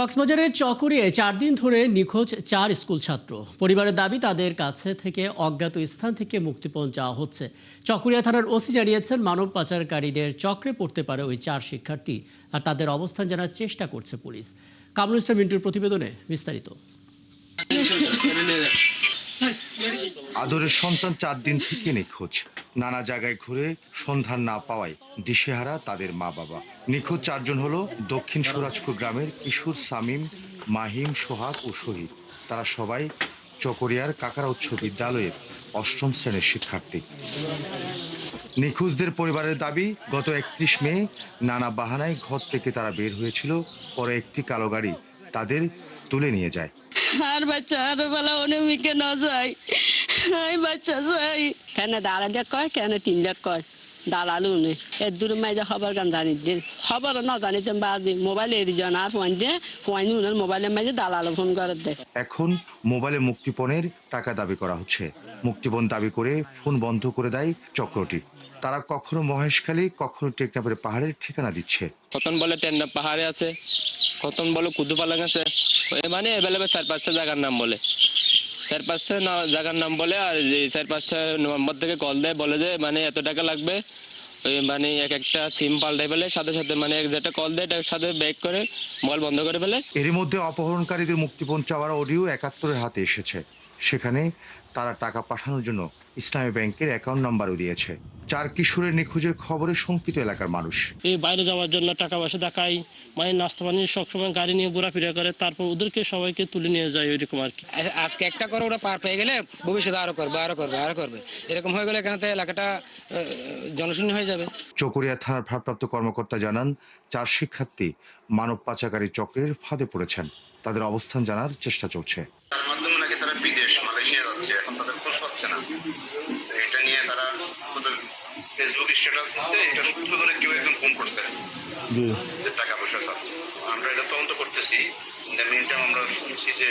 কক্সবাজারের চকরিয়ায় ৪ দিন ধরে নিখোঁজ ৪ স্কুল ছাত্র। পরিবারের দাবি তাদের কাছে থেকে অজ্ঞাত স্থান থেকে মুক্তিপণ চাওয়া হচ্ছে। চকরিয়া থানার ওসি জানিয়েছেন, মানব পাচারকারীদের চক্রে পড়তে পারে ওই ৪ শিক্ষার্থী, আর তাদের অবস্থান জানার চেষ্টা করছে পুলিশ। কামরুল ইসলাম মিন্টুর প্রতিবেদনে বিস্তারিত। আদরের সন্তান ৪ দিন থেকে নিখোঁজ। নানা জায়গায় ঘুরে সন্ধান না পাওয়ায় দিশেহারা তাদের মা বাবা। নিখোঁজ ৪ জন হলো দক্ষিণ সুরাজপুর গ্রামের কিশোর সামিম, মাহিম, সোহাগ ও শহীদ। তারা সবাই চকরিয়ার কাকারা উচ্চ বিদ্যালয়ের ৮ম শ্রেণীর শিক্ষার্থী। নিখোঁজদের পরিবারের দাবি, গত ৩১ মে নানা বাহানায় ঘর থেকে তারা বের হয়েছিল। পরে একটি কালো গাড়ি তাদের তুলে নিয়ে যায়। আর বাচ্চা আর বেলা অনেকে না যায়, বাচ্চা যাই কেন দাঁড়ালে কয়, কেন ৩ লাখ কয় দালালু নেই। এর দূরে মাইজা খবর গান জানি দিন, খবর না জানিতে বাদি মোবাইল এর জন আর ফোন দিয়ে ফোন উনার মোবাইলের মাঝে দালাল ফোন করে দেয়। এখন মোবাইলে মুক্তিপণের টাকা দাবি করা হচ্ছে। মুক্তিপণ দাবি করে ফোন বন্ধ করে দেয় চক্রটি। তারা কখনো মহেশখালী, কখনো টেকনাফের পাহাড়ের ঠিকানা দিচ্ছে। কতন বলে টেকনাফ পাহাড়ে আছে, কতন বলে কুদুপালাং আছে, মানে এভেলেবেল ৪-৫টা জায়গার নাম বলে, ৪-৫টা জায়গার নাম বলে। আর যে ৪-৫টা নম্বর থেকে কল দেয়, বলে যে মানে এত টাকা লাগবে, মানে এক একটা সিম পাল্টাই ফেলে, সাথে সাথে মানে যেটা কল দেয় এটার সাথে ব্যাক করে মোবাইল বন্ধ করে ফেলে। এরই মধ্যে অপহরণকারীদের মুক্তিপণ চাওয়ার অডিও ৭১-এর হাতে এসেছে। সেখানে তারা টাকা পাঠানোর জন্য ইসলামী ব্যাংকের অ্যাকাউন্ট নাম্বারও দিয়েছে। ৪ কিশোরের নিখোঁজের খবরে শঙ্কিত এলাকার মানুষ। এই বাইরে যাওয়ার জন্য টাকা পয়সা দেখায়, মানে নাস্তা পানি সবসময় গাড়ি নিয়ে ঘোরাফেরা করে, তারপর ওদেরকে সবাইকে তুলে নিয়ে যায় ওইরকম আর কি। আজকে একটা করে ওরা পার পেয়ে গেলে ভবিষ্যতে আরো করবে এরকম হয়ে গেলে এখানে এলাকাটা জনশূন্য হয়ে যাবে। চকরিয়া থানার ভারপ্রাপ্ত কর্মকর্তা জানান, ৪ শিক্ষার্থী মানব পাচারকারী চক্রের ফাঁদে পড়েছেন। তাদের অবস্থান জানার চেষ্টা চলছে। তার মাধ্যমে নাকি তারা বিদেশ মালয়েশিয়া যাচ্ছে, এখন তাদের খোঁজ পাচ্ছে না। এটা নিয়ে তারা ফেসবুক স্ট্যাটাস দিচ্ছে, এটা সূত্র ধরে কেউ একজন ফোন করছে যে টাকা পয়সা চাচ্ছে। আমরা এটা তদন্ত করতেছি। আমরা শুনছি যে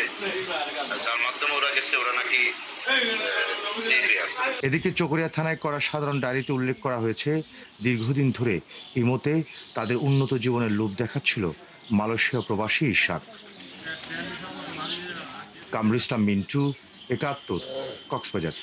যার মাধ্যমে ওরা গেছে ওরা নাকি এদিকে চকরিয়া থানায় করা সাধারণ ডায়েরিতে উল্লেখ করা হয়েছে, দীর্ঘদিন ধরে ইমোতে তাদের উন্নত জীবনের লোভ দেখাচ্ছিল মালয়েশিয়া প্রবাসী ইশাক। কামরুল ইসলাম মিন্টু, ৭১, কক্সবাজার।